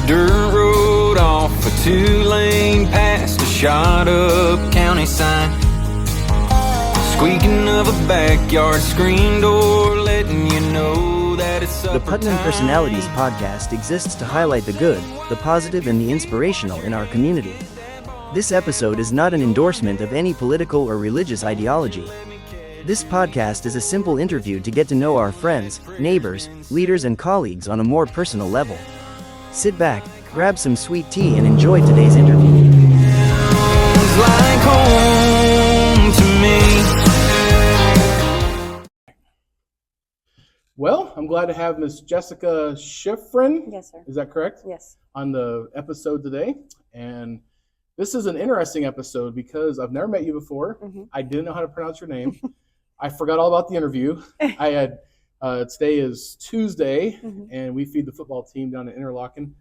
dirt road off a 2-lane past a shot up county sign. Squeaking of a backyard screen door letting you know that it's The Putnam Personalities podcast exists to highlight the good, the positive, and the inspirational in our community. This episode is not an endorsement of any political or religious ideology. This podcast is a simple interview to get to know our friends, neighbors, leaders, and colleagues on a more personal level. Sit back, grab some sweet tea, and enjoy today's interview. like home to me. Well, I'm glad to have Miss Jessica Shifrin. Yes, sir. Is that correct? Yes. On the episode today. And this is an interesting episode because I've never met you before. Mm-hmm. I didn't know how to pronounce your name. I forgot all about the interview. I had today is Tuesday, and we feed the football team down in Interlachen.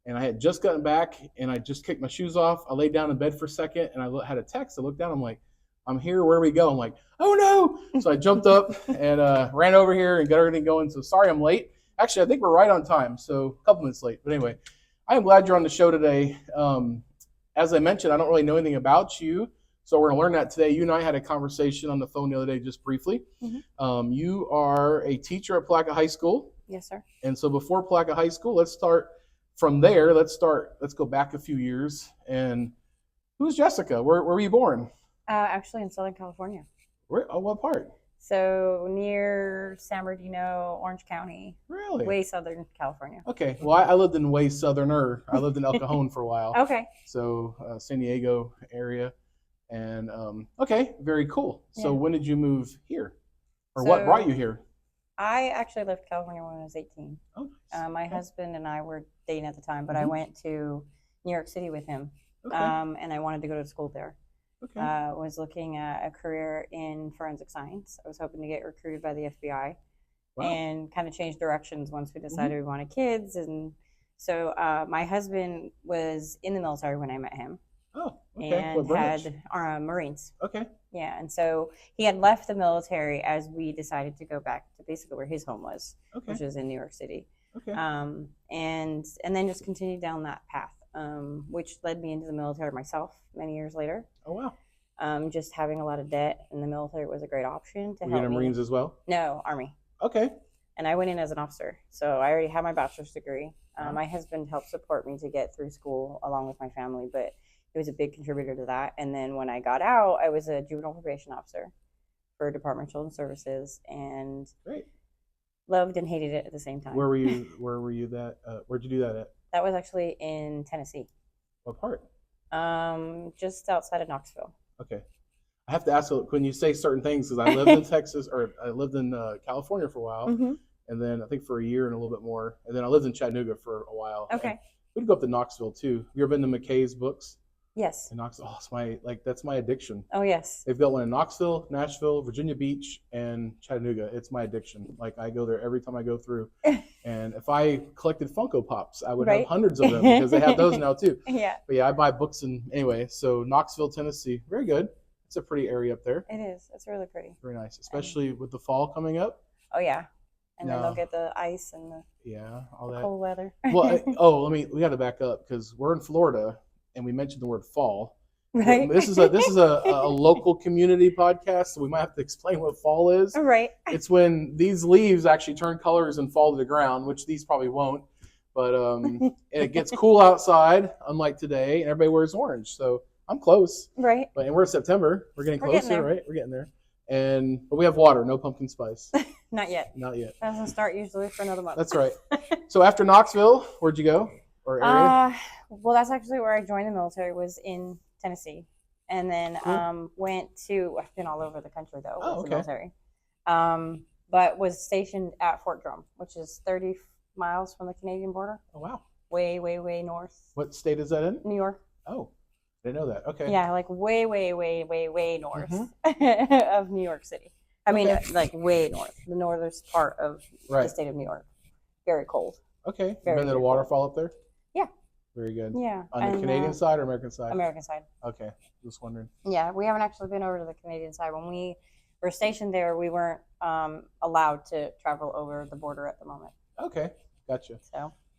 And I had just gotten back, and I just kicked my shoes off. I laid down in bed for a second, and I had a text. I looked down. I'm like, I'm here. Where do we go? I'm like, oh, no. So I jumped up and ran over here and got everything going. So sorry I'm late. Actually, I think we're right on time, so a couple minutes late. But anyway, I am glad you're on the show today. As I mentioned, I don't really know anything about you. So we're going to learn that today. You and I had a conversation on the phone the other day just briefly. You are a teacher at Palatka High School. Yes, sir. And so before Palatka High School, let's start from there. Let's go back a few years. And who's Jessica? Where were you born? Actually in Southern California. What part? So near San Bernardino, Orange County. Really? Way Southern California. Okay. Well, I lived in way southerner. I lived in El Cajon for a while. Okay. So San Diego area. And okay, very cool. So when did you move here? Or what brought you here? I actually left California when I was 18. Oh, nice. My husband and I were dating at the time, but I went to New York City with him. Okay. And I wanted to go to school there. Okay. Was looking at a career in forensic science. I was hoping to get recruited by the FBI. Wow. And kind of changed directions once we decided we wanted kids. And so my husband was in the military when I met him. Oh, okay. And had Marines. Okay. Yeah, and so he had left the military as we decided to go back to basically where his home was, which was in New York City. Okay. And then just continued down that path, which led me into the military myself many years later. Oh, wow. Just having a lot of debt in the military was a great option to Were help you in me. Marines as well? No, Army. Okay. And I went in as an officer, so I already had my bachelor's degree. My husband helped support me to get through school along with my family, but it was a big contributor to that. And then when I got out, I was a juvenile probation officer for Department of Children's Services, and loved and hated it at the same time. Where were you? Where'd you do that at? That was actually in Tennessee. What part? Just outside of Knoxville. Okay. I have to ask when you say certain things, because I lived in Texas, or I lived in California for a while, and then I think for a year and a little bit more, and then I lived in Chattanooga for a while. Okay. We'd go up to Knoxville too. Have you ever been to McKay's books? Yes. In Knoxville, that's my addiction. Oh, yes. They've got one in Knoxville, Nashville, Virginia Beach, and Chattanooga. It's my addiction. Like, I go there every time I go through. And if I collected Funko Pops, I would have hundreds of them because they have those now too. Yeah. But yeah, I buy books anyway. So Knoxville, Tennessee, very good. It's a pretty area up there. It is. It's really pretty. Very nice, especially with the fall coming up. Oh, yeah. And then they'll get the ice and all that cold weather. Well, we got to back up because we're in Florida. And we mentioned the word fall. Right. This is a local community podcast, so we might have to explain what fall is. Right. It's when these leaves actually turn colors and fall to the ground, which these probably won't. But and it gets cool outside, unlike today, and everybody wears orange. So I'm close. Right. And we're in September. We're getting closer, there. right? We're getting there. But we have water, no pumpkin spice. Not yet. Not yet. That doesn't start usually for another month. That's right. So after Knoxville, where'd you go? Or area? Well, that's actually where I joined the military, was in Tennessee. And then Cool. I've been all over the country though with the okay. military. But was stationed at Fort Drum, which is 30 miles from the Canadian border. Oh, wow. Way, way, way north. What state is that in? New York. Oh, I didn't know that. Okay. Yeah, like way, way, way, way, way north of New York City. I mean, like way north, the northernest part of the state of New York. Very cold. Okay. You Very, been to the very waterfall up there? Yeah. Very good. Yeah. On the Canadian side or American side? American side. Okay. Just wondering. Yeah, we haven't actually been over to the Canadian side. When we were stationed there, we weren't allowed to travel over the border at the moment. Okay. Gotcha.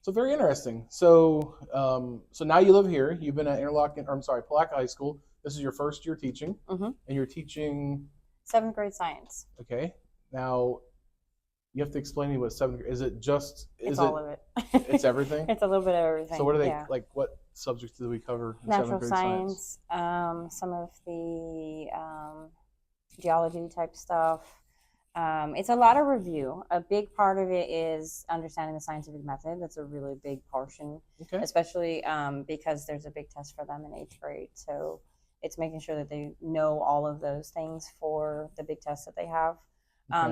So very interesting. So so now you live here. You've been at Palatka High School. This is your first year teaching, and you're teaching 7th grade science. Okay. Now you have to explain to me what 7th grade is. It just It's all of it. It's everything. It's a little bit of everything. So what are they like? What subjects do we cover in Natural 7th grade science, some of the geology type stuff. It's a lot of review. A big part of it is understanding the scientific method. That's a really big portion, especially because there's a big test for them in 8th grade. So it's making sure that they know all of those things for the big tests that they have.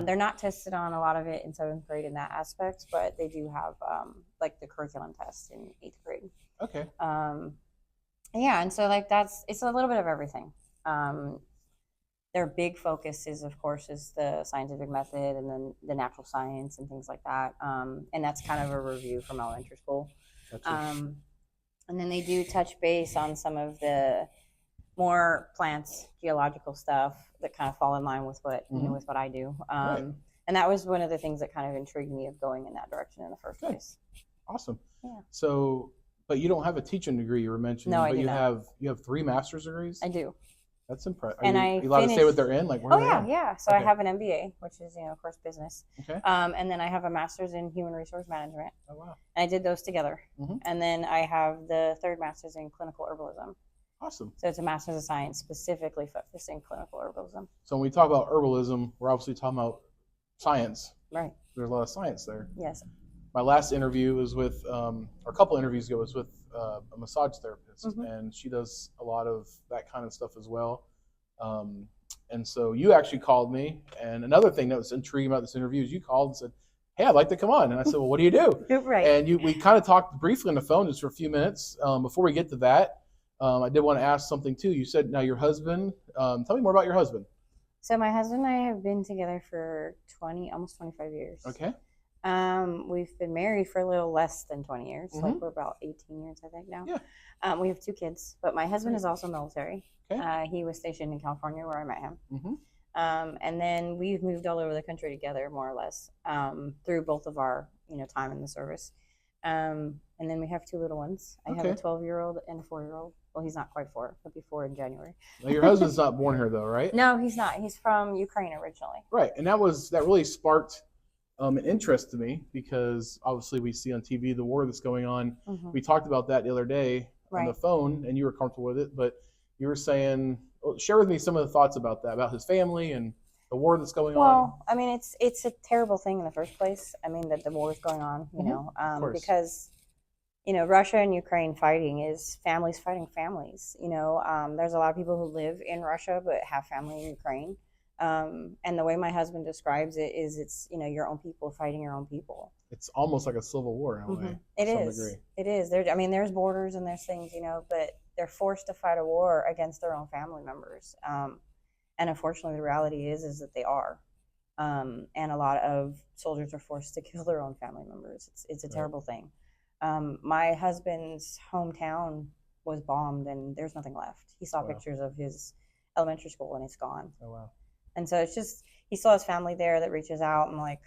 They're not tested on a lot of it in 7th grade in that aspect, but they do have like the curriculum test in 8th grade. Okay. Yeah, and so like it's a little bit of everything. Their big focus is, of course, is the scientific method and then the natural science and things like that. And that's kind of a review from elementary school. Gotcha. And then they do touch base on some of the more plants, geological stuff that kind of fall in line with what with what I do. Right. And that was one of the things that kind of intrigued me of going in that direction in the first place. Awesome. Yeah. So, but you don't have a teaching degree you were mentioning. No, but I do you not. have 3 master's degrees? I do. That's impressive. And are you allowed to say what they're in? Like, where are they in? Yeah. So I have an MBA, which is, of course, business. Okay. And then I have a master's in human resource management. Oh, wow. And I did those together. And then I have the 3rd master's in clinical herbalism. Awesome. So it's a master's of science specifically focused in clinical herbalism. So when we talk about herbalism, we're obviously talking about science. Right. There's a lot of science there. Yes. My last interview was with, or a couple interviews ago, was with a massage therapist, and she does a lot of that kind of stuff as well. And so you actually called me, and another thing that was intriguing about this interview is you called and said, "Hey, I'd like to come on." And I said, "Well, what do you do?" Right. And we kind of talked briefly on the phone just for a few minutes. Before we get to that, I did want to ask something too. You said, now your husband, tell me more about your husband. So my husband and I have been together for almost 25 years. Okay. We've been married for a little less than 20 years. Like we're about 18 years, I think now. Yeah. We have 2 kids, but my husband is also military. Okay. He was stationed in California where I met him. And then we've moved all over the country together, more or less, through both of our, time in the service. And then we have 2 little ones. I have a 12-year-old and a 4-year-old. Well, he's not quite 4. He'll be 4 in January. Now, your husband's not born here, though, right? No, he's not. He's from Ukraine originally. Right. And that really sparked an interest to me, because obviously we see on TV the war that's going on. We talked about that the other day on the phone, and you were comfortable with it. But you were saying, share with me some of the thoughts about that, about his family and the war that's going on. Well, I mean, it's a terrible thing in the first place. I mean, that the war is going on, because Russia and Ukraine fighting is families fighting families. There's a lot of people who live in Russia but have family in Ukraine. And the way my husband describes it is it's, your own people fighting your own people. It's almost like a civil war in a way. It is. It is. There's borders and there's things, but they're forced to fight a war against their own family members. And unfortunately, the reality is that they are. And a lot of soldiers are forced to kill their own family members. It's a terrible thing. My husband's hometown was bombed and there's nothing left. He saw pictures of his elementary school and it's gone. Oh, wow. And so it's just, he still has family there that reaches out and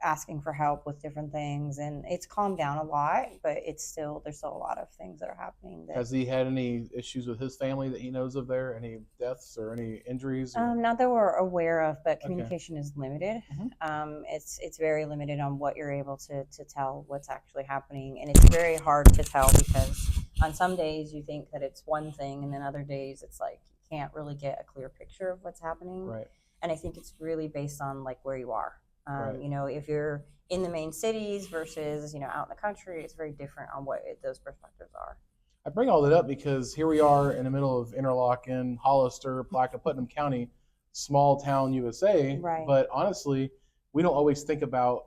asking for help with different things, and it's calmed down a lot, but there's still a lot of things that are happening. Has he had any issues with his family that he knows of there? Any deaths or any injuries? Not that we're aware of, but communication is limited. It's very limited on what you're able to tell what's actually happening, and it's very hard to tell because on some days you think that it's one thing, and then other days it's like you can't really get a clear picture of what's happening. Right. And I think it's really based on where you are. If you're in the main cities versus, out in the country, it's very different on what those perspectives are. I bring all that up because here we are in the middle of Interlachen, Hollister, Palatka, Putnam County, small town USA. Right. But honestly, we don't always think about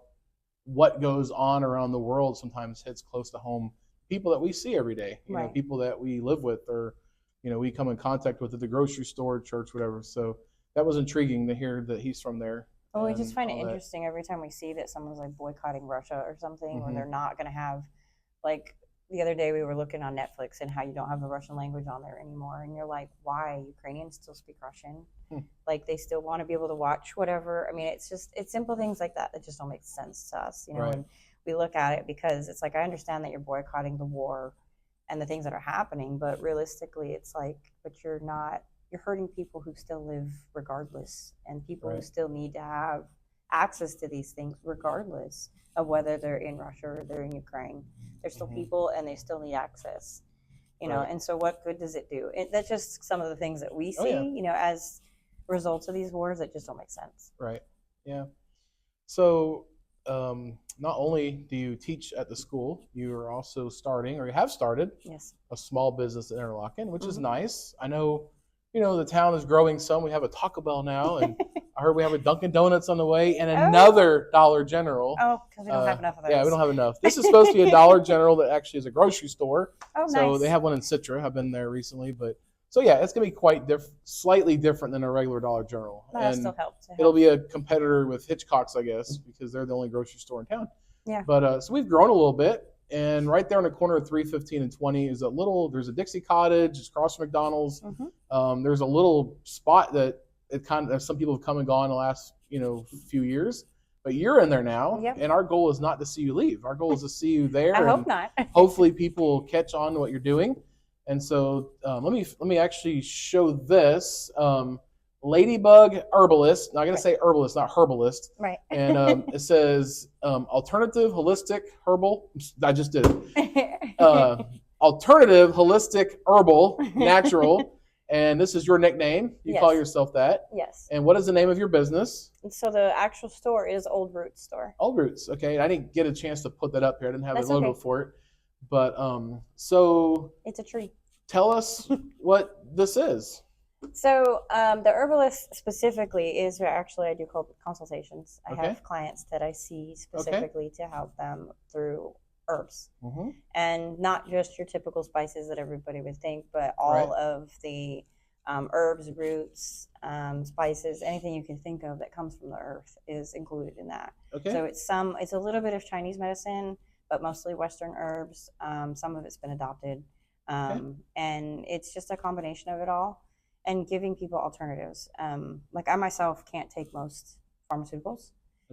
what goes on around the world. Sometimes hits close to home. People that we see every day, people that we live with or, we come in contact with at the grocery store, church, whatever. So that was intriguing to hear that he's from there. Well, we just find it interesting every time we see that someone's boycotting Russia or something, or they're not going to have, the other day we were looking on Netflix and how you don't have the Russian language on there anymore. And you're like, why? Ukrainians still speak Russian. They still want to be able to watch whatever. I mean, it's simple things like that that just don't make sense to us, and we look at it, because it's like, I understand that you're boycotting the war and the things that are happening, but realistically it's like, but you're hurting people who still live regardless, and people who still need to have access to these things regardless of whether they're in Russia or they're in Ukraine. They're still people, and they still need access, and so what good does it do? That's just some of the things that we see, as results of these wars that just don't make sense. Right. Yeah. So not only do you teach at the school, you are also starting, or you have started, a small business in Interlachen, which is nice. I know, the town is growing some. We have a Taco Bell now, and I heard we have a Dunkin' Donuts on the way, and another Dollar General. Oh, because we don't have enough of those. Yeah, we don't have enough. This is supposed to be a Dollar General that actually is a grocery store. Oh, so nice. They have one in Citra. I've been there recently, but so yeah, it's gonna be quite slightly different than a regular Dollar General. That still helps. It'll be a competitor with Hitchcock's, I guess, because they're the only grocery store in town. Yeah. But so we've grown a little bit, and right there in the corner of 315 and 20 is there's a Dixie Cottage. It's across from McDonald's. There's a little spot that some people have come and gone the last few years. But you're in there now, and our goal is not to see you leave. Our goal is to see you there. I hope not. Hopefully, people will catch on to what you're doing. And so let me actually show this. Ladybug Herbalist. Now I'm going to say herbalist, not herbalist. Right. And it says alternative holistic herbal. I just did it. Alternative holistic herbal natural. And this is your nickname. You call yourself that. Yes. And what is the name of your business? So the actual store is Old Roots Store. Old Roots. Okay. I didn't get a chance to put that up here. I didn't have a logo for it. But so it's a tree. Tell us what this is. So the herbalist specifically is where actually I do consultations. I have clients that I see specifically to help them through herbs, and not just your typical spices that everybody would think, but all of the herbs, roots, spices, anything you can think of that comes from the earth is included in that. So it's a little bit of Chinese medicine, but mostly Western herbs. Some of it's been adopted, and it's just a combination of it all. And giving people alternatives. Like I myself can't take most pharmaceuticals.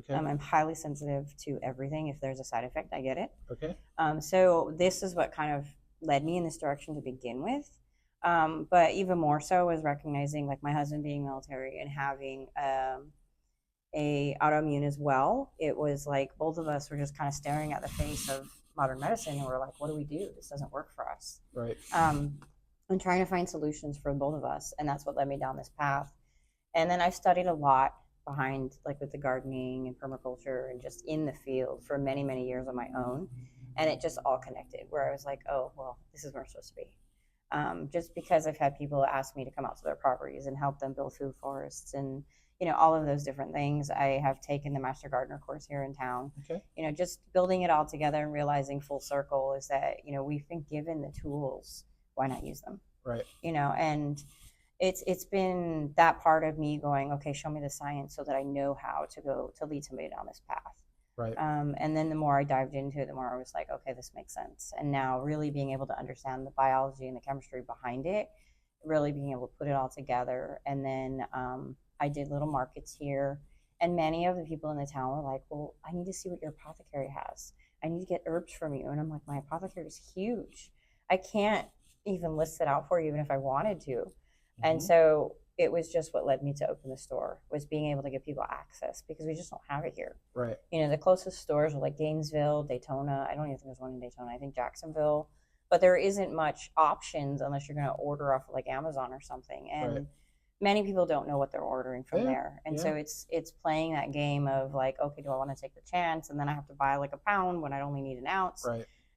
I'm highly sensitive to everything. If there's a side effect, I get it. So this is what kind of led me in this direction to begin with. But even more so was recognizing, like my husband being military and having a autoimmune as well. It was like both of us were just kind of staring at the face of modern medicine, and we're like, what do we do? This doesn't work for us. And trying to find solutions for both of us. And that's what led me down this path. And then I've studied a lot behind, like with the gardening and permaculture and just in the field for many, many years on my own. And it just all connected where I was like, oh, well, this is where I'm supposed to be. Just because I've had people ask me to come out to their properties and help them build food forests and, all of those different things. I have taken the Master Gardener course here in town. Just building it all together and realizing full circle is that, we've been given the tools. Why not use them? And it's been that part of me going, okay, show me the science so that I know how to go to lead somebody down this path. And then the more I dived into it, the more I was like, okay, this makes sense. And now really being able to understand the biology and the chemistry behind it, really being able to put it all together. And then I did little markets here. And many of the people in the town were like, well, I need to see what your apothecary has. I need to get herbs from you. And I'm like, my apothecary is huge. I can't even list it out for you even if I wanted to. And so it was just what led me to open the store, was being able to give people access, because we just don't have it here. The closest stores are like Gainesville, Daytona. I don't even think there's one in Daytona. I think Jacksonville. But there isn't much options unless you're going to order off of like Amazon or something. And many people don't know what they're ordering from there. And so it's playing that game of like, okay, do I want to take the chance? And then I have to buy like a pound when I only need an ounce.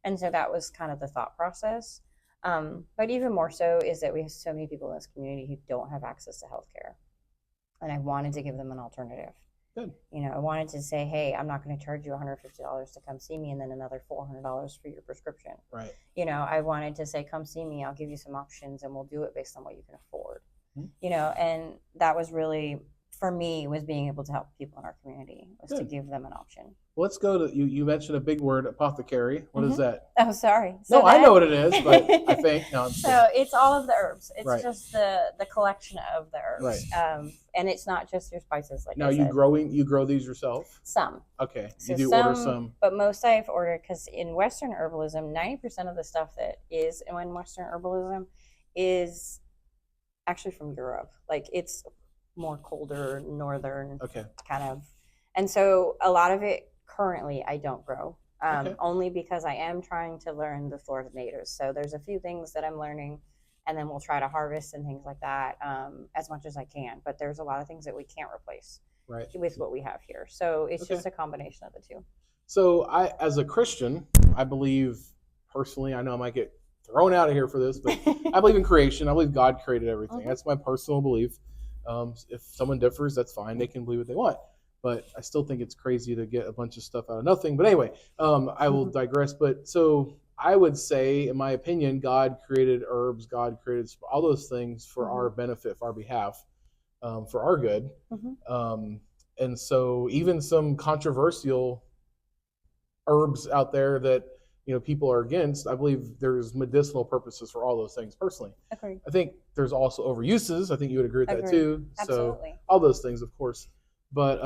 And so that was kind of the thought process. But even more so is that we have so many people in this community who don't have access to healthcare. And I wanted to give them an alternative. I wanted to say, hey, I'm not going to charge you $150 to come see me and then another $400 for your prescription. I wanted to say, come see me. I'll give you some options and we'll do it based on what you can afford. And that was really for me was being able to help people in our community, was to Good. give them an option. Let's go to you mentioned a big word, apothecary. What is that? Oh, sorry. No, I know what it is, but I think no. I'm So it's all of the herbs. It's Right. just the collection of the herbs. Right. And it's not just your spices, like now I you said. you grow these yourself? Some. Okay. So You do order some. but most I've ordered, because in Western herbalism, 90% of the stuff that is in Western herbalism is actually from Europe. Like it's more colder, northern Okay. kind of. And so a lot of it currently I don't grow, Okay. only because I am trying to learn the Florida natives. So there's a few things that I'm learning, and then we'll try to harvest and things like that as much as I can. But there's a lot of things that we can't replace Right. with what we have here. So it's Okay. just a combination of the two. So as a Christian, I believe personally, I know I might get thrown out of here for this, but I believe in creation. I believe God created everything. That's my personal belief. If someone differs, that's fine. They can believe what they want. But I still think it's crazy to get a bunch of stuff out of nothing. But anyway, I will digress. But so I would say, in my opinion, God created herbs. God created all those things for our benefit, for our behalf, for our good. And so even some controversial herbs out there that people are against, I believe there's medicinal purposes for all those things personally. Agreed. I think there's also overuses. I think you would agree with that too. Absolutely. So all those things, of course. But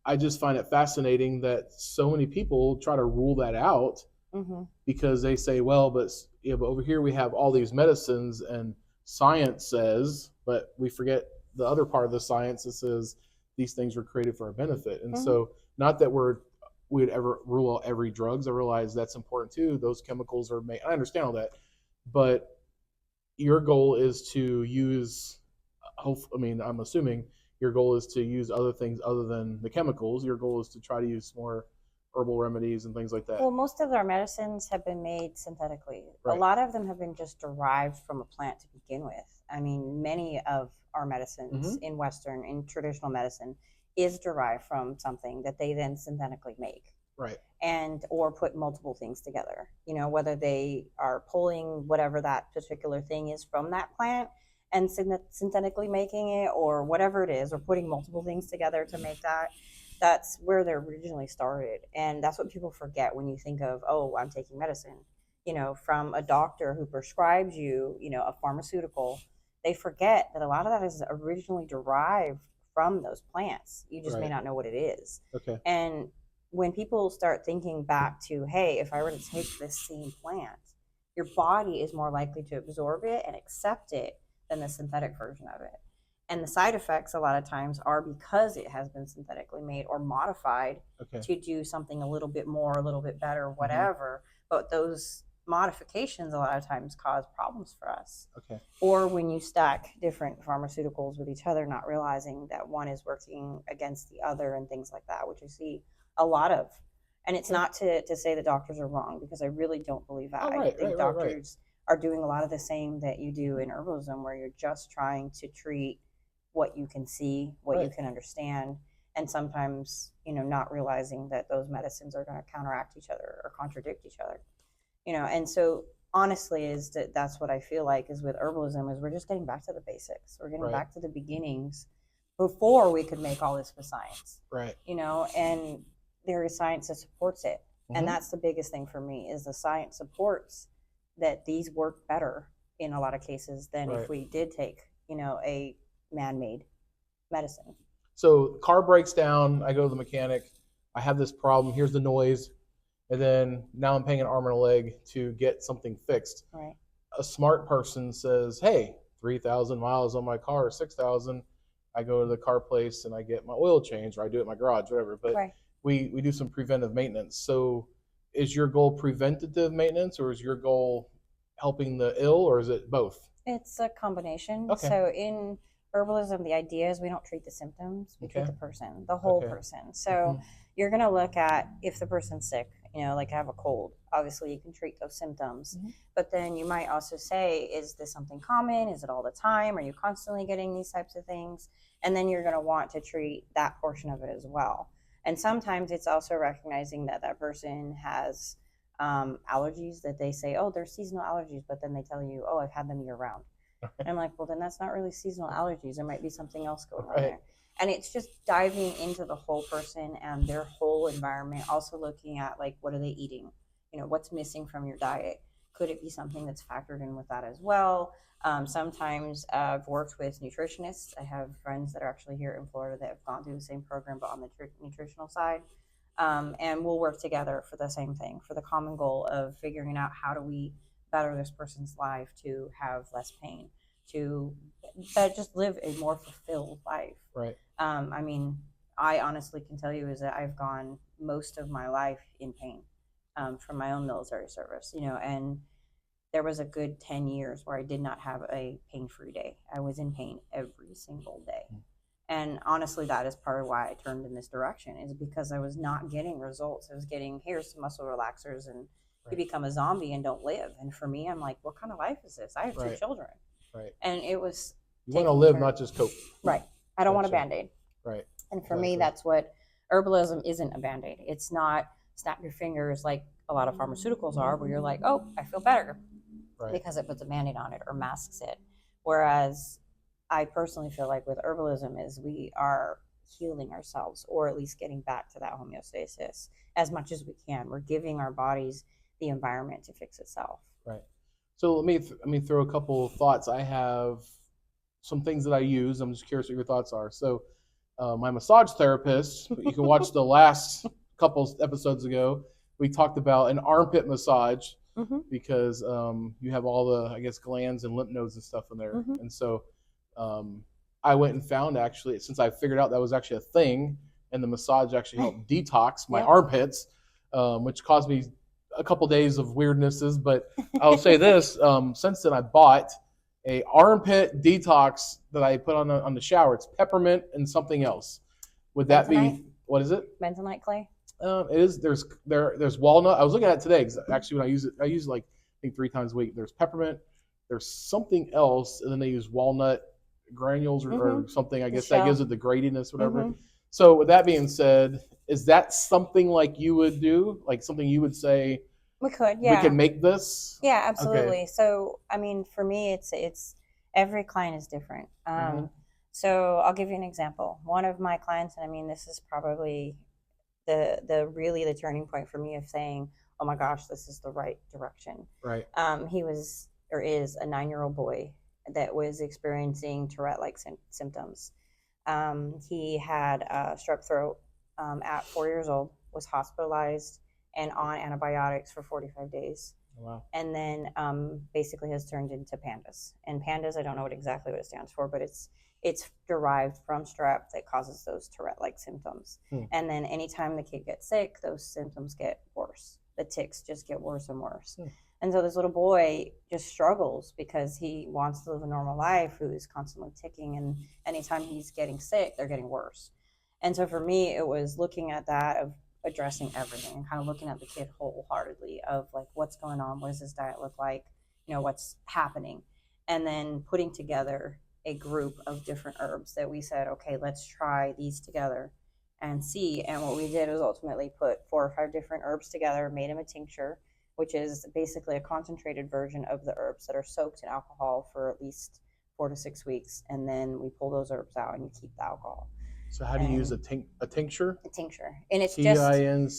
I just find it fascinating that so many people try to rule that out because they say, well, but over here we have all these medicines and science says, but we forget the other part of the science that says these things were created for our benefit. And so not that we'd ever rule out every drugs. I realize that's important too. Those chemicals are made. I understand all that, but your goal is to use. I'm assuming your goal is to use other things other than the chemicals. Your goal is to try to use more herbal remedies and things like that. Well, most of our medicines have been made synthetically. Right. A lot of them have been just derived from a plant to begin with. I mean, many of our medicines in traditional medicine is derived from something that they then synthetically make. Right. And or put multiple things together. Whether they are pulling whatever that particular thing is from that plant and synthetically making it, or whatever it is, or putting multiple things together to make that. That's where they originally started. And that's what people forget when you think of, oh, I'm taking medicine, from a doctor who prescribes you, a pharmaceutical. They forget that a lot of that is originally derived from those plants. You just may not know what it is. Okay. And when people start thinking back to, hey, if I were to take this same plant, your body is more likely to absorb it and accept it than the synthetic version of it. And the side effects a lot of times are because it has been synthetically made or modified to do something a little bit more, a little bit better, whatever. But those modifications a lot of times cause problems for us. Okay. Or when you stack different pharmaceuticals with each other, not realizing that one is working against the other and things like that, which you see a lot of. And it's not to say the doctors are wrong, because I really don't believe that. I think doctors are doing a lot of the same that you do in herbalism, where you're just trying to treat what you can see, what you can understand, and sometimes, not realizing that those medicines are going to counteract each other or contradict each other. And so honestly that's what I feel like is with herbalism, is we're just getting back to the basics. We're getting back to the beginnings before we could make all this with science. Right. And there is science that supports it. And that's the biggest thing for me, is the science supports that these work better in a lot of cases than if we did take, a man-made medicine. So car breaks down, I go to the mechanic, I have this problem, here's the noise, and then now I'm paying an arm and a leg to get something fixed. Right. A smart person says, hey, 3,000 miles on my car, 6,000, I go to the car place and I get my oil changed, or I do it in my garage, whatever. But we do some preventive maintenance. So is your goal preventative maintenance, or is your goal helping the ill, or is it both? It's a combination. Okay. So in herbalism, the idea is we don't treat the symptoms, we treat the person, the whole person. So you're going to look at if the person's sick, like have a cold. Obviously, you can treat those symptoms. But then you might also say, is this something common? Is it all the time? Are you constantly getting these types of things? And then you're going to want to treat that portion of it as well. And sometimes it's also recognizing that that person has allergies that they say, oh, they're seasonal allergies, but then they tell you, oh, I've had them year round. And I'm like, well, then that's not really seasonal allergies. There might be something else going on Right. there. And it's just diving into the whole person and their whole environment. Also looking at like, what are they eating? What's missing from your diet? Could it be something that's factored in with that as well? Sometimes I've worked with nutritionists. I have friends that are actually here in Florida that have gone through the same program, but on the nutritional side. And we'll work together for the same thing, for the common goal of figuring out how do we better this person's life to have less pain, to just live a more fulfilled life. Right. I mean, I honestly can tell you is that I've gone most of my life in pain from my own military service, and there was a good 10 years where I did not have a pain-free day. I was in pain every single day. And honestly, that is part of why I turned in this direction, is because I was not getting results. I was getting, here's some muscle relaxers and you become a zombie and don't live. And for me, I'm like, what kind of life is this? I have two children. Right. And it was You want to live, not just cope. Right. I don't want a Band-Aid. Right. And for me, that's what herbalism isn't a Band-Aid. It's not snap your fingers like a lot of pharmaceuticals are, where you're like, oh, I feel better. Right. Because it puts a Band-Aid on it or masks it. Whereas I personally feel like with herbalism is we are healing ourselves, or at least getting back to that homeostasis as much as we can. We're giving our bodies the environment to fix itself. Right. So let me throw a couple of thoughts. I have some things that I use. I'm just curious what your thoughts are. So my massage therapist, you can watch the last couple episodes ago, we talked about an armpit massage. Mm-hmm. Because you have all the, I guess, glands and lymph nodes and stuff in there. Mm-hmm. And so I went and found, actually, since I figured out that was actually a thing, and the massage actually helped detox my armpits, which caused me a couple days of weirdnesses. But I'll say this, since then I bought a armpit detox that I put on the shower. It's peppermint and something else. Would that be, what is it? Bentonite clay? It is. There's walnut. I was looking at it today because actually when I use it like I think 3 times a week. There's peppermint. There's something else, and then they use walnut granules or something. I guess that gives it the gratiness, whatever. Mm-hmm. So with that being said, is that something like you would do? Like something you would say? We could, yeah. We can make this. Yeah, absolutely. Okay. So I mean, for me, it's every client is different. So I'll give you an example. One of my clients, and I mean, this is probably the turning point for me of saying, oh my gosh, this is the right direction. Right. He was or is a 9-year-old boy that was experiencing Tourette-like symptoms. He had strep throat at 4 years old, was hospitalized and on antibiotics for 45 days. Wow. And then basically has turned into PANDAS. And PANDAS, I don't know exactly what it stands for, but it's derived from strep that causes those Tourette-like symptoms. And then anytime the kid gets sick, those symptoms get worse. The tics just get worse and worse. And so this little boy just struggles because he wants to live a normal life, who's constantly ticking. And anytime he's getting sick, they're getting worse. And so for me, it was looking at that, of addressing everything and kind of looking at the kid wholeheartedly of like, what's going on? What does this diet look like? What's happening? And then putting together a group of different herbs that we said, okay, let's try these together and see. And what we did was ultimately put 4 or 5 different herbs together, made them a tincture, which is basically a concentrated version of the herbs that are soaked in alcohol for at least 4 to 6 weeks. And then we pull those herbs out and you keep the alcohol. So how do you use a tincture? A tincture. And it's Tincture?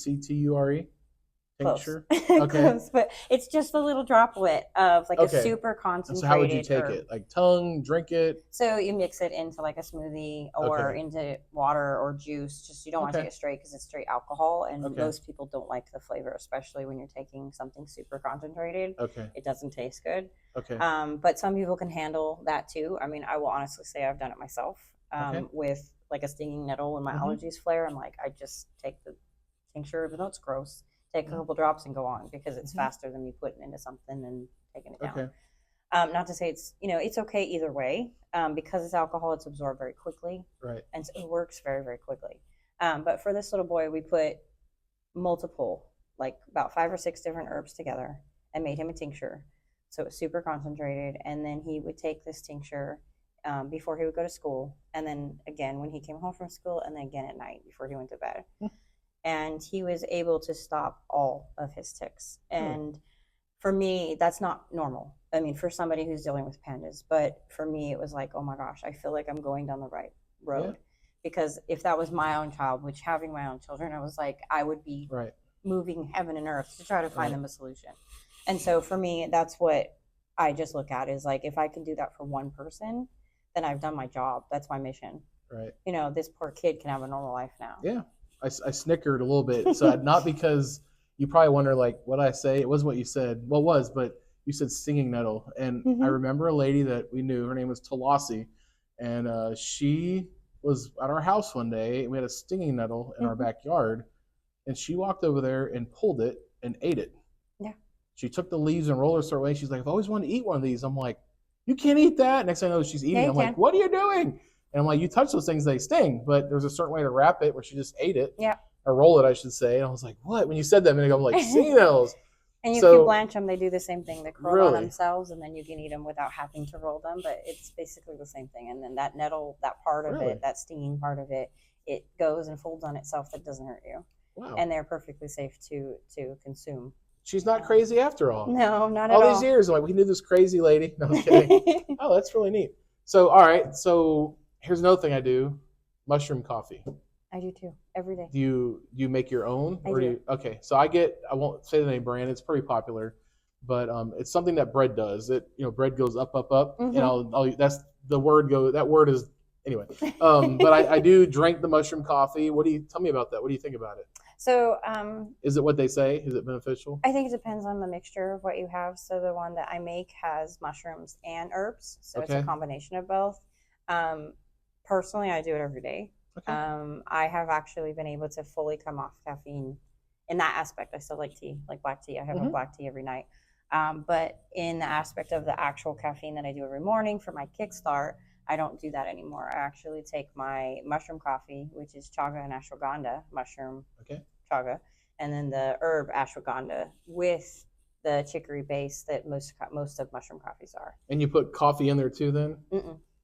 Tincture? Okay. Close, but it's just a little droplet of like a super concentrated. So how would you take it? Like tongue, drink it? So you mix it into like a smoothie or into water or juice. Just you don't want to take it straight because it's straight alcohol, and most people don't like the flavor, especially when you're taking something super concentrated. It doesn't taste good. But some people can handle that too. I mean, I will honestly say I've done it myself with like a stinging nettle when my allergies flare. I'm like, I just take the tincture, even though it's gross. Take a couple drops and go on because it's faster than me putting it into something and taking it down. Not to say it's okay either way. Because it's alcohol, it's absorbed very quickly. Right. And so it works very, very quickly. But for this little boy, we put multiple, like about 5 or 6 different herbs together and made him a tincture. So it was super concentrated. And then he would take this tincture before he would go to school. And then again, when he came home from school, and then again at night before he went to bed. And he was able to stop all of his tics. And for me, that's not normal. I mean, for somebody who's dealing with pandas, but for me, it was like, oh my gosh, I feel like I'm going down the right road. Because if that was my own child, which having my own children, I was like, I would be moving heaven and earth to try to find them a solution. And so for me, that's what I just look at is like, if I can do that for one person, then I've done my job. That's my mission. Right. You know, this poor kid can have a normal life now. Yeah. I snickered a little bit. So not because you probably wonder, like, what I say? It wasn't what you said. Well, it was, but you said stinging nettle. And I remember a lady that we knew. Her name was Talasi. And she was at our house one day. And we had a stinging nettle in our backyard. And she walked over there and pulled it and ate it. Yeah. She took the leaves and rolled her away. She's like, I've always wanted to eat one of these. I'm like, you can't eat that. Next thing I know, she's eating. I'm like, what are you doing? And I'm like, you touch those things, they sting. But there's a certain way to wrap it where she just ate it. Yeah. Or roll it, I should say. And I was like, what? When you said that a minute ago, I'm like, stinging nettles. And you can blanch them. They do the same thing. They curl on themselves, and then you can eat them without having to roll them. But it's basically the same thing. And then that nettle, that part of it, that stinging part of it, it goes and folds on itself. That doesn't hurt you. Wow. And they're perfectly safe to consume. She's not crazy after all. No, not at all. All these years, I'm like, we knew this crazy lady. No, I'm kidding. Oh, that's really neat. So, all right. So here's another thing I do: mushroom coffee. I do too, every day. Do you make your own? I do. Okay, so I won't say the name brand. It's pretty popular, but it's something that bread does. Bread goes up, up, up, and that's the word go. That word is anyway. But I do drink the mushroom coffee. Tell me about that? What do you think about it? So, is it what they say? Is it beneficial? I think it depends on the mixture of what you have. So the one that I make has mushrooms and herbs, so it's a combination of both. Personally, I do it every day. Okay. I have actually been able to fully come off caffeine in that aspect. I still like tea, like black tea. I have a black tea every night. But in the aspect of the actual caffeine that I do every morning for my kickstart, I don't do that anymore. I actually take my mushroom coffee, which is chaga and ashwagandha, mushroom chaga, and then the herb ashwagandha with the chicory base that most of mushroom coffees are. And you put coffee in there too then?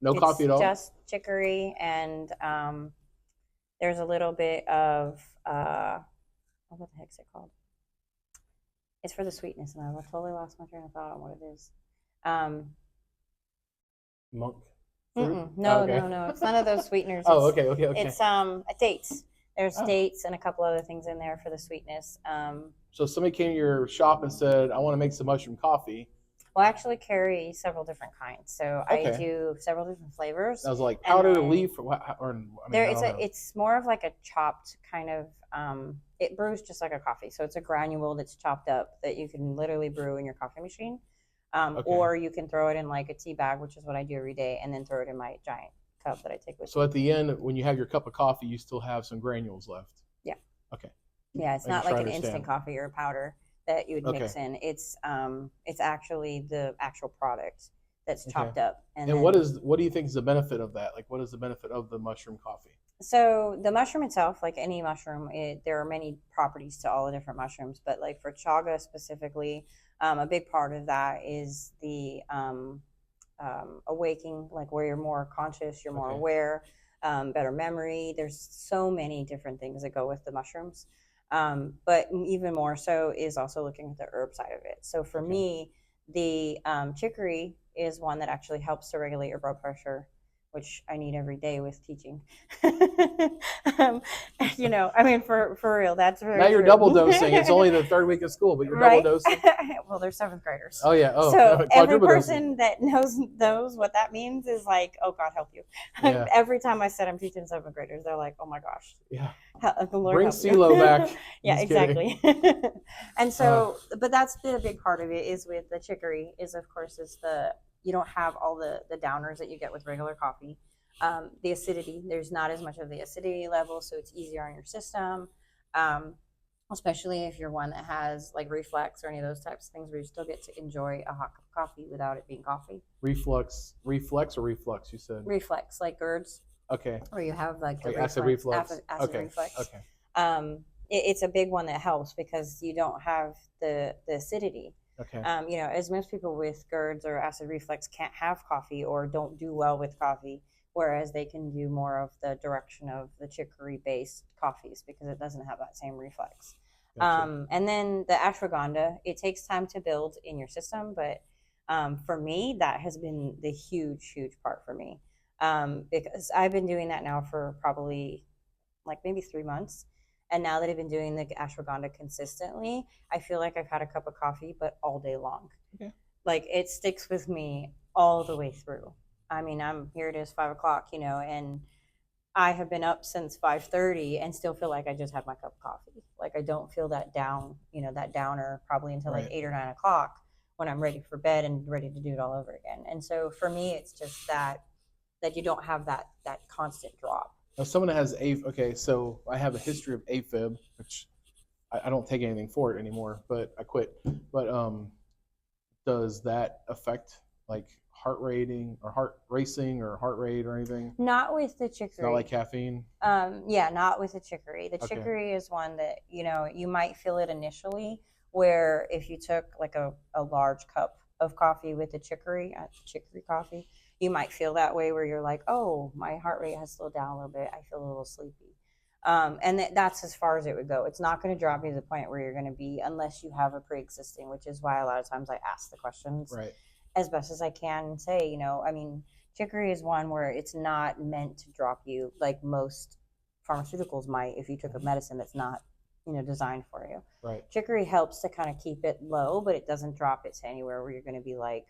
No coffee at all? Just chicory and there's a little bit of, what the heck's it called? It's for the sweetness, and I've totally lost my train of thought on what it is. Monk? No, it's none of those sweeteners. Okay. It's dates. There's dates and a couple other things in there for the sweetness. So somebody came to your shop and said, I want to make some mushroom coffee. Well, I actually carry several different kinds. So I do several different flavors. I was like powdered leaf it's more of like a chopped kind of, it brews just like a coffee. So it's a granule that's chopped up that you can literally brew in your coffee machine. Or you can throw it in like a tea bag, which is what I do every day, and then throw it in my giant cup that I take with me. So at the end, when you have your cup of coffee, you still have some granules left. Yeah. Okay. Yeah, it's not like an instant coffee or a powder that you would mix in. It's actually the actual product that's chopped up. And what do you think is the benefit of that? Like, what is the benefit of the mushroom coffee? So the mushroom itself, like any mushroom, there are many properties to all the different mushrooms, but like for chaga specifically, a big part of that is the awaking, like where you're more conscious, you're more aware, better memory. There's so many different things that go with the mushrooms. But even more so is also looking at the herb side of it. So for me, the chicory is one that actually helps to regulate your blood pressure, which I need every day with teaching. For real, that's very Now you're true. Double dosing. It's only the third week of school, but you're double dosing. Well, they're seventh graders. Oh yeah. Oh, so every person that knows what that means is like, oh God, help you. Yeah. Every time I said I'm teaching seventh graders, they're like, oh my gosh. Yeah. The Lord bring CeeLo back. Yeah, exactly. And so, but that's the big part of it is with the chicory is of course you don't have all the downers that you get with regular coffee. The acidity, there's not as much of the acidity level, so it's easier on your system, especially if you're one that has like reflux or any of those types of things where you still get to enjoy a hot cup of coffee without it being coffee. Reflex or reflux, you said? Reflex, like GERDs. Okay. Or you have like the acid reflux. Acid reflux. Okay. It's a big one that helps because you don't have the acidity. Okay. As most people with GERDs or acid reflux can't have coffee or don't do well with coffee, whereas they can do more of the direction of the chicory-based coffees because it doesn't have that same reflex. Gotcha. And then the ashwagandha, it takes time to build in your system, but For me, that has been the huge part for me, because I've been doing that now for probably like maybe 3 months. And now that I've been doing the ashwagandha consistently, I feel like I've had a cup of coffee, but all day long. Okay. Like it sticks with me all the way through. I mean, here it is 5 o'clock, and I have been up since 5:30 and still feel like I just had my cup of coffee. Like I don't feel that down, that downer probably until like Right. 8 or 9 o'clock when I'm ready for bed and ready to do it all over again. And so for me, it's just that you don't have that constant drop. Now, someone that has okay, so I have a history of AFib, which I don't take anything for it anymore, but I quit. But does that affect like heart rating or heart racing or heart rate or anything? Not with the It's chicory. not like caffeine. Yeah, not with the chicory. The Okay. chicory is one that you might feel it initially, where if you took like a large cup of coffee with the chicory coffee, you might feel that way where you're like, oh, my heart rate has slowed down a little bit. I feel a little sleepy. And that's as far as it would go. It's not going to drop you to the point where you're going to be, unless you have a pre-existing, which is why a lot of times I ask the questions Right. as best as I can and say, I mean, chicory is one where it's not meant to drop you like most pharmaceuticals might if you took a medicine that's not, designed for you. Right. Chicory helps to kind of keep it low, but it doesn't drop it to anywhere where you're going to be like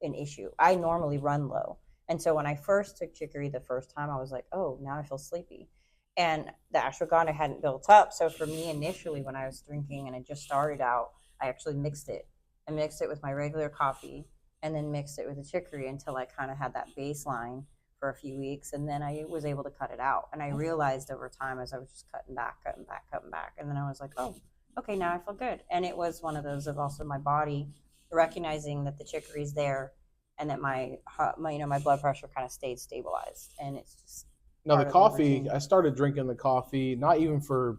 an issue. I normally run low. And so when I first took chicory the first time, I was like, oh, now I feel sleepy. And the ashwagandha hadn't built up. So for me, initially, when I was drinking and I just started out, I actually mixed it. I mixed it with my regular coffee and then mixed it with the chicory until I kind of had that baseline for a few weeks. And then I was able to cut it out. And I realized over time as I was just cutting back. And then I was like, oh, okay, now I feel good. And it was one of those of also my body recognizing that the chicory is there and that my blood pressure kind of stayed stabilized. And it's just. Now the coffee, I started drinking the coffee, not even for,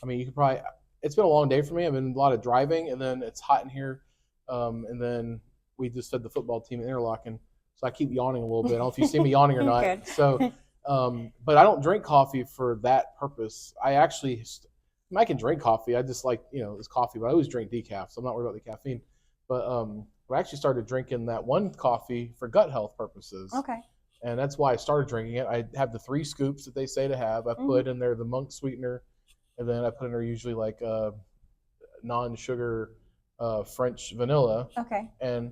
I mean, you could probably, it's been a long day for me. I've been a lot of driving and then it's hot in here. And then we just fed the football team in Interlachen. So I keep yawning a little bit. I don't know if you see me yawning or not. Good. So, but I don't drink coffee for that purpose. I can drink coffee. I just like, this coffee, but I always drink decaf. So I'm not worried about the caffeine. But I actually started drinking that one coffee for gut health purposes. Okay. And that's why I started drinking it. I have the 3 scoops that they say to have. I put in there the monk sweetener, and then I put in there usually like non-sugar French vanilla. Okay. And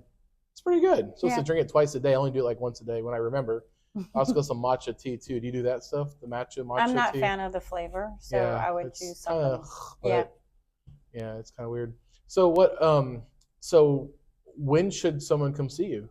it's pretty good. I'm supposed to drink it twice a day. I only do it like once a day when I remember. I also got some matcha tea too. Do you do that stuff? The matcha tea? I'm not a fan of the flavor, so Yeah, I would it's choose something. Yeah, it's kind of weird. So what? So when should someone come see you?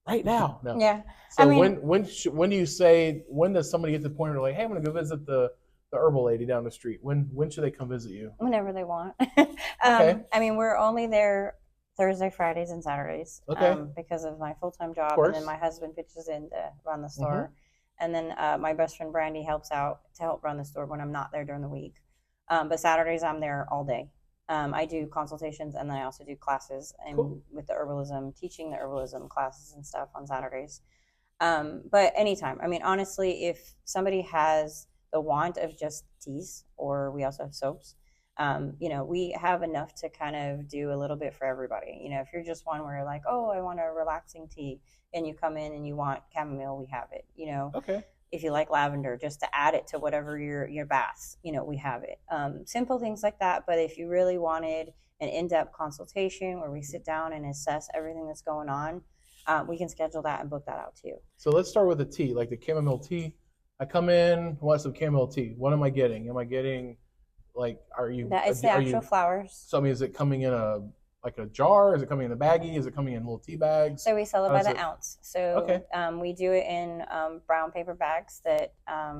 Right now. No. Yeah. So I mean, when do you say, when does somebody get to the point where they're like, hey, I'm going to go visit the herbal lady down the street? When should they come visit you? whenever they want. Okay. I mean, we're only there Thursday, Fridays, and Saturdays. Okay. Because of my full-time job, Of and then course. my husband pitches in to run the store, and then my best friend Brandy helps out to help run the store when I'm not there during the week. But Saturdays I'm there all day. I do consultations and then I also do classes and with the herbalism, teaching the herbalism classes and stuff on Saturdays. But anytime. I mean, honestly, if somebody has the want of just teas, or we also have soaps, we have enough to kind of do a little bit for everybody. If you're just one where you're like, oh, I want a relaxing tea, and you come in and you want chamomile, we have it. Okay. If you like lavender, just to add it to whatever your baths, we have it. Simple things like that. But if you really wanted an in-depth consultation where we sit down and assess everything that's going on, we can schedule that and book that out too. So let's start with the tea, like the chamomile tea. I come in, want some chamomile tea. What am I getting? Am I getting It's the actual flowers. So I mean, is it coming in a jar? Is it coming in a baggie? Is it coming in little tea bags? So we sell it by the ounce. So we do it in brown paper bags that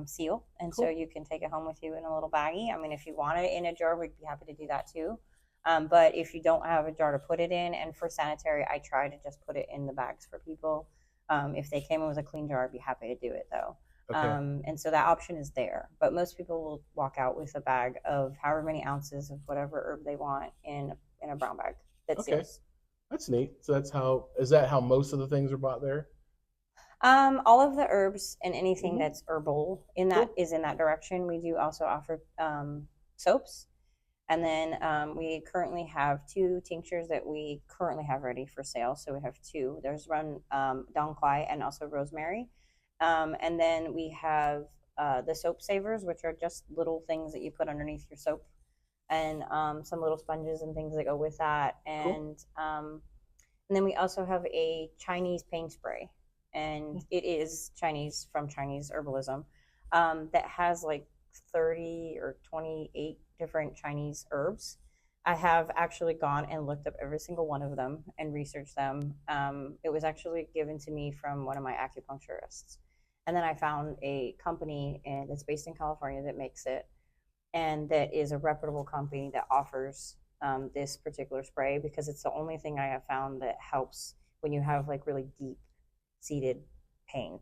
seal, and so you can take it home with you in a little baggie. I mean, if you want it in a jar, we'd be happy to do that too. But if you don't have a jar to put it in, and for sanitary, I try to just put it in the bags for people. If they came in with a clean jar, I'd be happy to do it though. Okay. And so that option is there, but most people will walk out with a bag of however many ounces of whatever herb they want in a brown bag that seals. That's neat. So is that how most of the things are bought there? All of the herbs and anything that's herbal is in that direction. We do also offer soaps. And then we currently have 2 tinctures that we currently have ready for sale. So we have 2. There's one Dong Quai and also rosemary. And then we have the soap savers, which are just little things that you put underneath your soap, and some little sponges and things that go with that. And then we also have a Chinese pain spray, and it is Chinese from Chinese herbalism that has like 30 or 28 different Chinese herbs. I have actually gone and looked up every single one of them and researched them. It was actually given to me from one of my acupuncturists. And then I found a company that's based in California that makes it, and that is a reputable company that offers this particular spray, because it's the only thing I have found that helps when you have like really deep seated pain.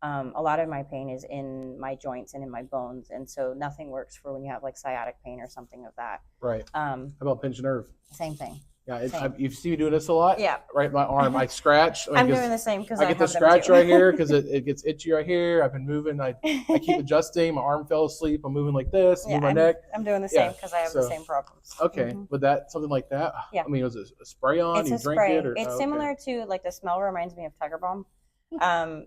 A lot of my pain is in my joints and in my bones, and so nothing works for when you have like sciatic pain or something of that. Right. How about pinched nerve? Same thing. Yeah, you see me doing this a lot. Yeah. Right, my arm, I scratch. I'm doing the same because I get the scratch right here because it gets itchy right here. I've been moving. I keep adjusting. My arm fell asleep. I'm moving like this. Move my neck. I'm doing the same because I have the same problems. Okay, but that something like that. Yeah. I mean, was it a spray on? It's you a drink spray. it, or it's similar to like the smell reminds me of Tiger Balm,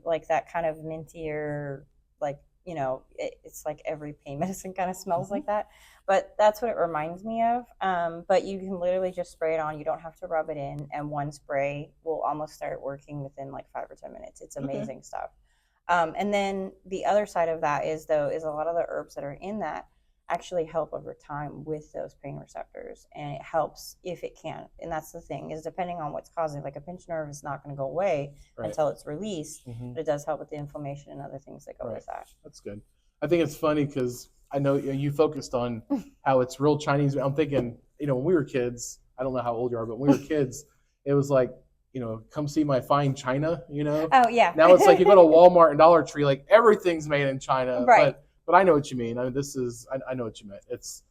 like that kind of mintier, like it's like every pain medicine kind of smells like that. But that's what it reminds me of. But you can literally just spray it on. You don't have to rub it in, and one spray will almost start working within like 5 or 10 minutes. It's amazing stuff. And then the other side of that is a lot of the herbs that are in that actually help over time with those pain receptors, and it helps if it can. And that's the thing, is depending on what's causing, like a pinched nerve is not going to go away until it's released, but it does help with the inflammation and other things that go with that. That's good. I think it's funny because I know you focused on how it's real Chinese. I'm thinking, when we were kids, I don't know how old you are, but when we were kids, it was like, come see my fine China, Oh, yeah. Now it's like you go to Walmart and Dollar Tree, like everything's made in China. Right. But I know what you mean. I mean, I know what you meant. It's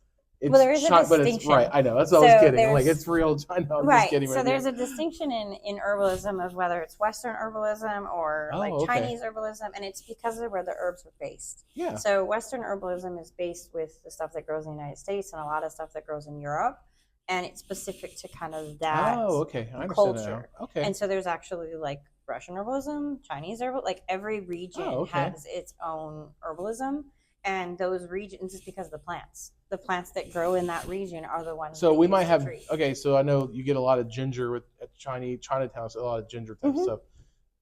well, there is a distinction. But it's right. I know. That's what I was kidding. Like, it's real China. I'm just kidding. So there's a distinction in herbalism of whether it's Western herbalism or Chinese herbalism, and it's because of where the herbs are based. Yeah. So Western herbalism is based with the stuff that grows in the United States and a lot of stuff that grows in Europe, and it's specific to kind of that I understand culture. now. Okay. And so there's actually like Russian herbalism, Chinese herbalism, like every region has its own herbalism. And those regions is because of the plants. The plants that grow in that region are the ones. So we might have. Okay, so I know you get a lot of ginger at Chinatown, so a lot of ginger type stuff,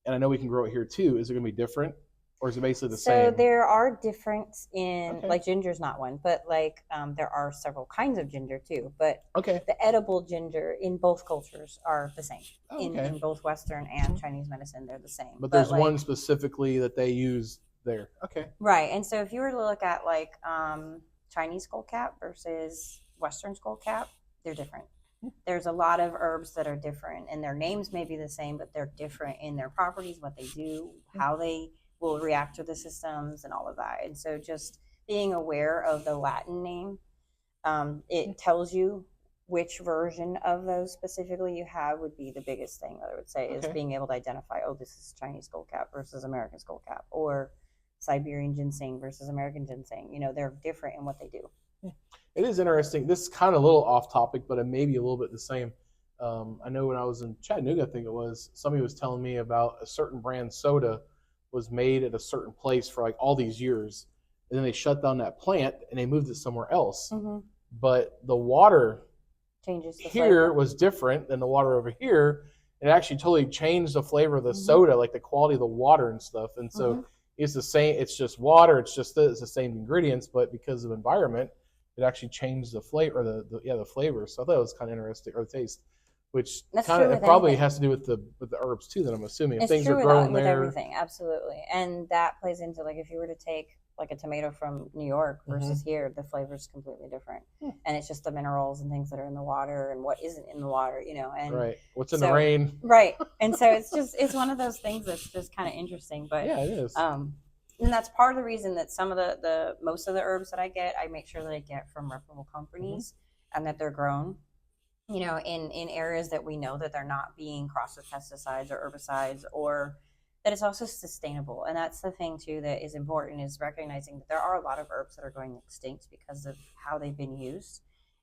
and I know we can grow it here too. Is it going to be different, or is it basically the same? So there are difference in like ginger's not one, but like there are several kinds of ginger too. But the edible ginger in both cultures are the same. In both Western and Chinese medicine, they're the same. But there's one specifically that they use there. Okay. Right. And so if you were to look at like Chinese skullcap versus Western skullcap, they're different. There's a lot of herbs that are different, and their names may be the same, but they're different in their properties, what they do, how they will react to the systems, and all of that. And so just being aware of the Latin name, it tells you which version of those specifically you have would be the biggest thing that I would say is being able to identify, this is Chinese skullcap versus American skullcap, or Siberian ginseng versus American ginseng. They're different in what they do. It is interesting. This is kind of a little off topic, but it may be a little bit the same. I know when I was in Chattanooga, I think it was, somebody was telling me about a certain brand soda was made at a certain place for like all these years, and then they shut down that plant and they moved it somewhere else. But the water changes here was different than the water over here. It actually totally changed the flavor of the soda, like the quality of the water and stuff. And so it's the same. It's just water. It's the same ingredients, but because of environment, it actually changed the flavor, the flavor. So I thought it was kind of interesting, or the taste, which it probably has to do with the herbs too. Then I'm assuming if things are grown there, with everything, absolutely, and that plays into like if you were to take like a tomato from New York versus here, the flavor is completely different, and it's just the minerals and things that are in the water and what isn't in the water, and what's in the rain, and so it's one of those things that's just kind of interesting, but it is. And that's part of the reason that some of the most of the herbs that I get, I make sure that I get from reputable companies and that they're grown, in areas that we know that they're not being crossed with pesticides or herbicides, or that it's also sustainable. And that's the thing too that is important, is recognizing that there are a lot of herbs that are going extinct because of how they've been used.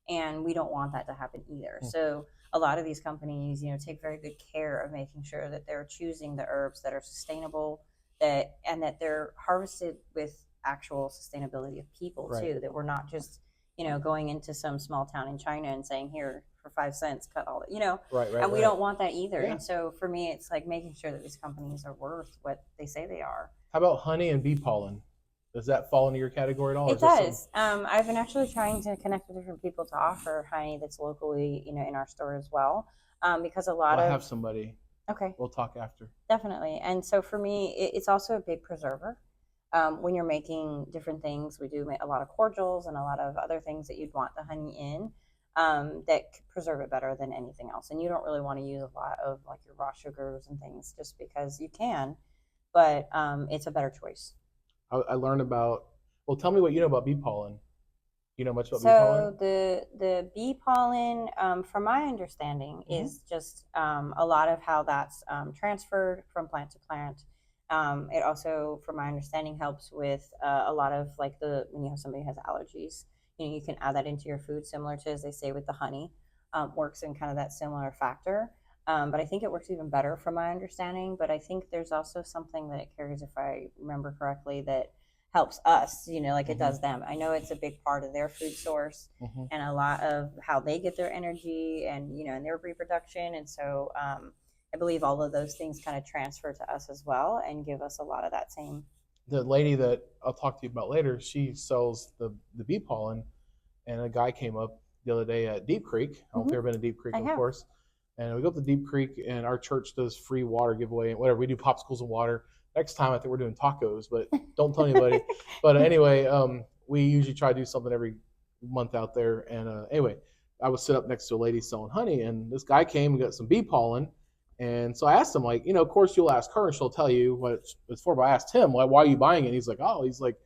and we don't want that to happen either. So a lot of these companies, take very good care of making sure that they're choosing the herbs that are sustainable, and that they're harvested with actual sustainability of people too, that we're not just going into some small town in China and saying, here for 5 cents, cut all that, and we don't want that either. And so for me, it's like making sure that these companies are worth what they say they are. How about honey and bee pollen? Does that fall into your category at all? It does. I've been actually trying to connect with different people to offer honey that's locally, in our store as well, because I have somebody. Okay. We'll talk after. Definitely. And so for me, it's also a big preserver. When you're making different things, we do make a lot of cordials and a lot of other things that you'd want the honey in, that preserve it better than anything else. And you don't really want to use a lot of like your raw sugars and things just because you can, but it's a better choice. I learned about, well, tell me what you know about bee pollen. You know much about bee pollen? So the bee pollen, from my understanding, is just a lot of how that's transferred from plant to plant. It also, from my understanding, helps with a lot of like when somebody has allergies, you can add that into your food, similar to, as they say, with the honey, works in kind of that similar factor. But I think it works even better from my understanding. But I think there's also something that it carries, if I remember correctly, that helps us, like it does them. I know it's a big part of their food source and a lot of how they get their energy and, and their reproduction. And so I believe all of those things kind of transfer to us as well and give us a lot of that same. The lady that I'll talk to you about later, she sells the bee pollen, and a guy came up the other day at Deep Creek. I don't know if you've ever been to Deep Creek, of course. And we go up to Deep Creek, and our church does free water giveaway and whatever. We do popsicles and water. Next time, I think we're doing tacos, but don't tell anybody. But anyway, we usually try to do something every month out there. And anyway, I was sit up next to a lady selling honey, and this guy came and got some bee pollen. And so I asked him, like, of course you'll ask her, and she'll tell you what it's for. But I asked him, why are you buying it? And he's like,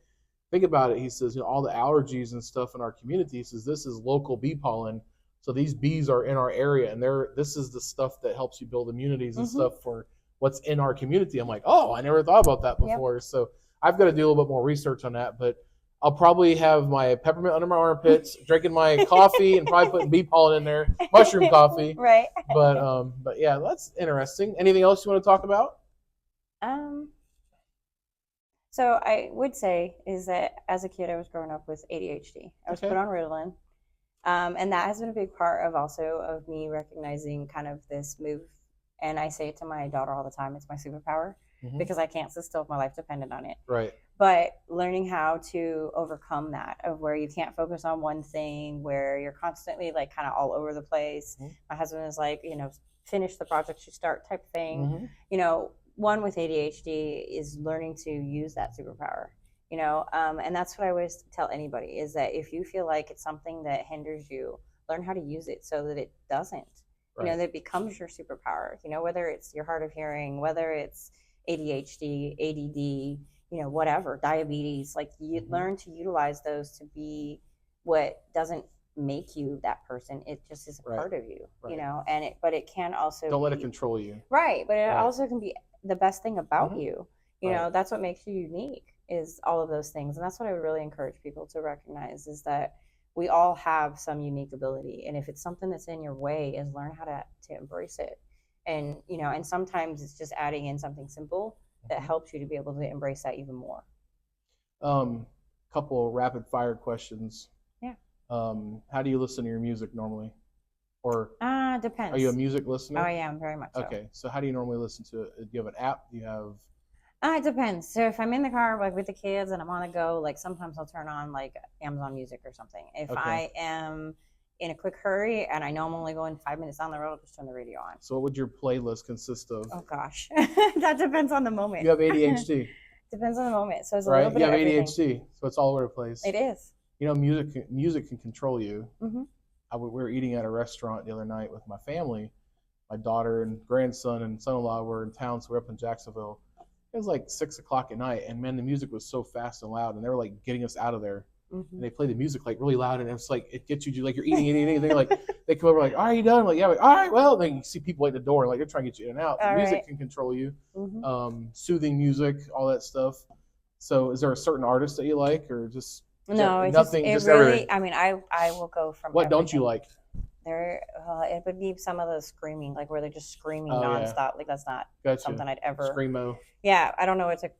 think about it. He says, all the allergies and stuff in our community. He says, this is local bee pollen. So these bees are in our area, and this is the stuff that helps you build immunities and stuff for what's in our community. I'm like, oh, I never thought about that before. Yep. So I've got to do a little bit more research on that, but I'll probably have my peppermint under my armpits, drinking my coffee, and probably putting bee pollen in there, mushroom coffee. Right. But yeah, that's interesting. Anything else you want to talk about? So I would say is that as a kid, I was growing up with ADHD. I was put on Ritalin. And that has been a big part of me recognizing kind of this move. And I say it to my daughter all the time, it's my superpower because I can't sit still if my life depended on it. Right. But learning how to overcome that, of where you can't focus on one thing, where you're constantly like kind of all over the place. My husband is like, finish the project you start type thing. One with ADHD is learning to use that superpower. And that's what I always tell anybody is that if you feel like it's something that hinders you, learn how to use it so that it doesn't, that it becomes your superpower, whether it's your hard of hearing, whether it's ADHD, ADD, whatever, diabetes, like you learn to utilize those to be what doesn't make you that person. It just is a part of you, but it can also don't let it control you. Right. But it also can be the best thing about you. That's what makes you unique. Is all of those things. And that's what I would really encourage people to recognize is that we all have some unique ability. And if it's something that's in your way, is learn how to embrace it. And, and sometimes it's just adding in something simple that helps you to be able to embrace that even more. Couple of rapid fire questions. Yeah. How do you listen to your music normally? Or depends. Are you a music listener? Oh, I am very much so. Okay. So how do you normally listen to it? Do you have an app? Do you have... It depends. So if I'm in the car like with the kids and I'm on the go, like sometimes I'll turn on like Amazon Music or something. If I am in a quick hurry and I know I'm only going 5 minutes down the road, I'll just turn the radio on. So what would your playlist consist of? Oh gosh, that depends on the moment. You have ADHD. Depends on the moment. So it's a little bit of everything. You have ADHD, so it's all over the place. It is. Music can control you. We were eating at a restaurant the other night with my family. My daughter and grandson and son-in-law were in town, so we're up in Jacksonville. It was like 6 o'clock at night, and man, the music was so fast and loud, and they were like getting us out of there. And they play the music like really loud, and it's like it gets you like you're eating anything. They're like they come over like, "Are you done?" I'm like, yeah, like, all right, well. Then you see people at the door, like they're trying to get you in and out. The music can control you. Soothing music, all that stuff. So, is there a certain artist that you like, or just? No, it nothing, just just really. everything. I mean, I will go from. What don't you like? There, it would be some of the screaming, like where they're just screaming Oh, yeah. nonstop. Like that's not Gotcha. something I'd ever. Screamo. Yeah, I don't know what to,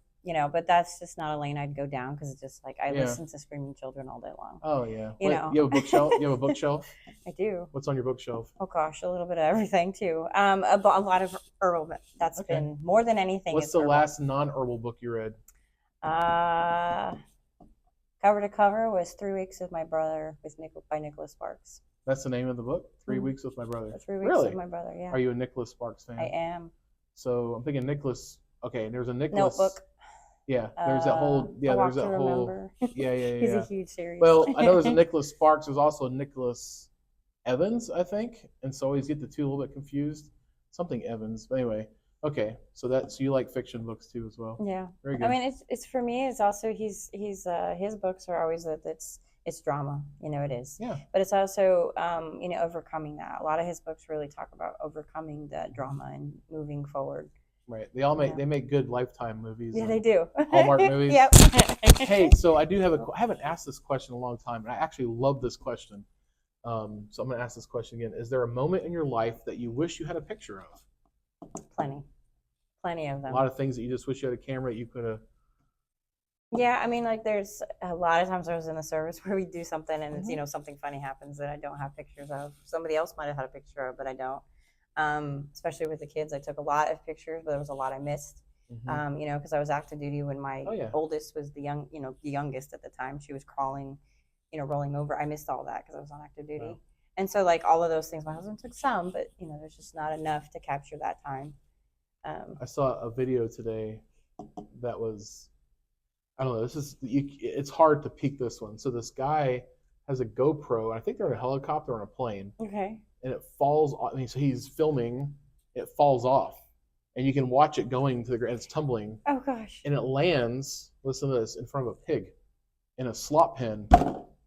but that's just not a lane I'd go down because it's just like I Yeah. listen to screaming children all day long. Oh yeah. You know. You have a bookshelf? You have a bookshelf? I do. What's on your bookshelf? Oh gosh, a little bit of everything too. A lot of herbal. That's Okay. been more than anything. What's is the herbal. last non-herbal book you read? Cover to Cover was 3 Weeks with My Brother by Nicholas Sparks. That's the name of the book? 3 Weeks with My Brother. 3 Weeks Really? with My Brother, yeah. Are you a Nicholas Sparks fan? I am. So I'm thinking Nicholas. Okay, there's a Nicholas. Notebook. Yeah, there's that whole. Yeah, there's that whole. Yeah. He's a huge series. Well, I know there's a Nicholas Sparks. There's also a Nicholas Evans, I think, and so I always get the two a little bit confused. Something Evans, but anyway. Okay, so you like fiction books too as well. Yeah. Very good. I mean, it's for me. It's also his books are always it's drama. It is. Yeah. But it's also overcoming that. A lot of his books really talk about overcoming that drama and moving forward. Right. They make good Lifetime movies. Yeah, they do. Hallmark movies. Yep. Hey, so I haven't asked this question in a long time, and I actually love this question. So I'm going to ask this question again. Is there a moment in your life that you wish you had a picture of? Plenty of them. A lot of things that you just wish you had a camera that you could have. Yeah, I mean, like there's a lot of times I was in the service where we do something and it's, something funny happens that I don't have pictures of. Somebody else might have had a picture of, but I don't. Especially with the kids, I took a lot of pictures, but there was a lot I missed. Because I was active duty when my oldest was the youngest at the time. She was crawling, rolling over. I missed all that because I was on active duty. Wow. And so like all of those things, my husband took some, but there's just not enough to capture that time. I saw a video today that was, I don't know, it's hard to peek this one. So this guy has a GoPro. I think they're in a helicopter or on a plane. Okay. And it falls off. So he's filming, it falls off. And you can watch it going to the ground. It's tumbling. Oh, gosh. And it lands, listen to this, in front of a pig in a slop pen.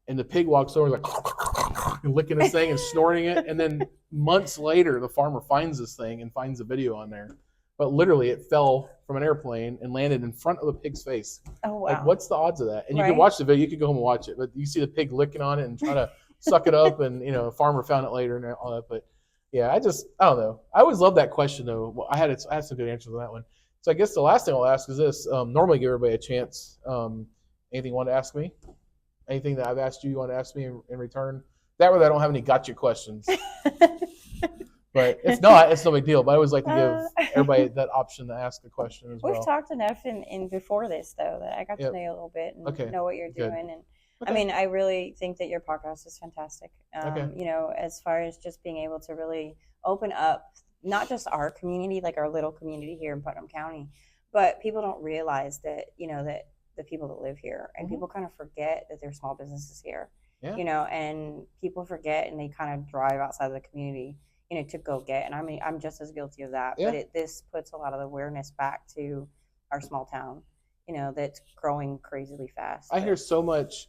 And the pig walks over like licking this thing and snorting it. And then months later, the farmer finds this thing and finds a video on there. But literally, it fell from an airplane and landed in front of the pig's face. Oh, wow. Like, what's the odds of that? And you can watch the video. You can go home and watch it. But you see the pig licking on it and try to suck it up. And, the farmer found it later and all that. But, yeah, I don't know. I always love that question, though. I had some good answers on that one. So I guess the last thing I'll ask is this. Normally give everybody a chance. Anything you want to ask me? Anything that I've asked you want to ask me in return? That way I don't have any gotcha questions. But if not, it's no big deal. But I always like to give everybody that option to ask a question as well. We've talked enough in before this, though, that I got to know you a little bit and know what you're doing. And I mean, I really think that your podcast is fantastic. As far as just being able to really open up, not just our community, like our little community here in Putnam County, but people don't realize that, that the people that live here and people kind of forget that there's small businesses here, and people forget and they kind of drive outside of the community, to go get. And I mean, I'm just as guilty of that, but this puts a lot of awareness back to our small town, that's growing crazily fast. I hear so much.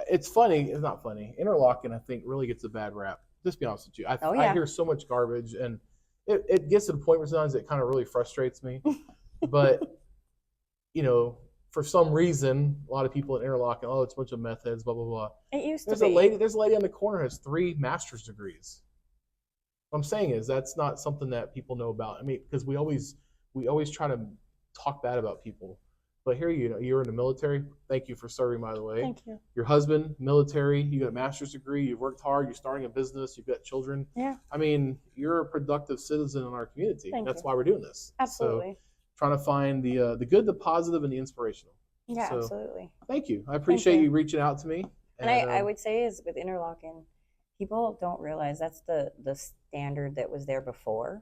It's funny. It's not funny. Interlachen, I think, really gets a bad rap. Just be honest with you. I hear so much garbage, and it gets to the point where sometimes it kind of really frustrates me. But, for some reason, a lot of people in Interlachen, it's a bunch of meth heads, blah, blah, blah. It used to There's a lady on the corner who has 3 master's degrees. What I'm saying is that's not something that people know about. I mean, because we always try to talk bad about people. But here, you're in the military. Thank you for serving, by the way. Thank you. Your husband, military. You got a master's degree. You've worked hard. You're starting a business. You've got children. Yeah. I mean, you're a productive citizen in our community. That's why we're doing this. Absolutely. So, trying to find the good, the positive, and the inspirational. Yeah, absolutely. Thank you. I appreciate you reaching out to me. And I would say is with Interlachen, people don't realize that's the standard that was there before.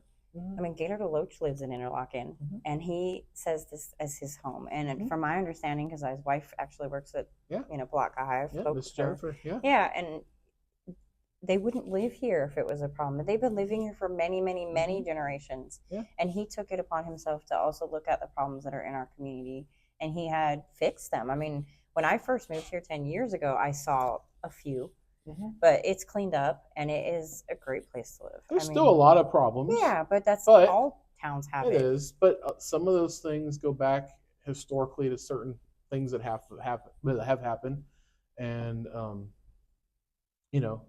I mean, Gaylord Loach lives in Interlachen, and he says this as his home. And from my understanding, because his wife actually works at Palatka High School. Miss Jennifer. And they wouldn't live here if it was a problem. They've been living here for many, many, many generations. Yeah. And he took it upon himself to also look at the problems that are in our community, and he had fixed them. I mean, when I first moved here 10 years ago, I saw a few. But it's cleaned up, and it is a great place to live. There's still a lot of problems. Yeah, but all towns have it. It is, but some of those things go back historically to certain things that have happened. And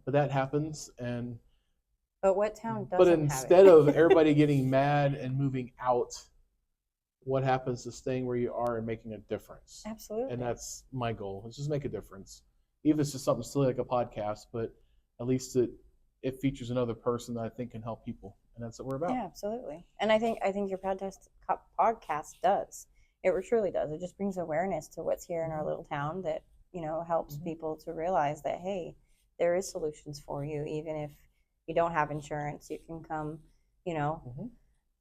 but that happens. And But what town doesn't but have instead it? of everybody getting mad and moving out, what happens to staying where you are and making a difference? Absolutely. And that's my goal. Is just make a difference. Even if it's just something silly like a podcast, but at least it features another person that I think can help people, and that's what we're about. Yeah, absolutely. And I think your podcast does. It truly does. It just brings awareness to what's here in our little town that helps people to realize that, hey, there is solutions for you. Even if you don't have insurance, you can come.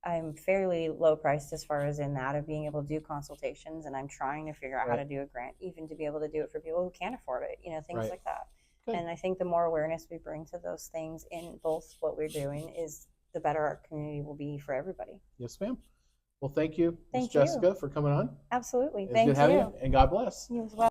I'm fairly low priced as far as in that of being able to do consultations, and I'm trying to figure out how to do a grant, even to be able to do it for people who can't afford it. Things like that. Good. And I think the more awareness we bring to those things in both what we're doing is the better our community will be for everybody. Yes, ma'am. Well, thank you, Ms. Thank Jessica, you for coming on. Absolutely. It's Thank good having you. you, and God bless. You as well.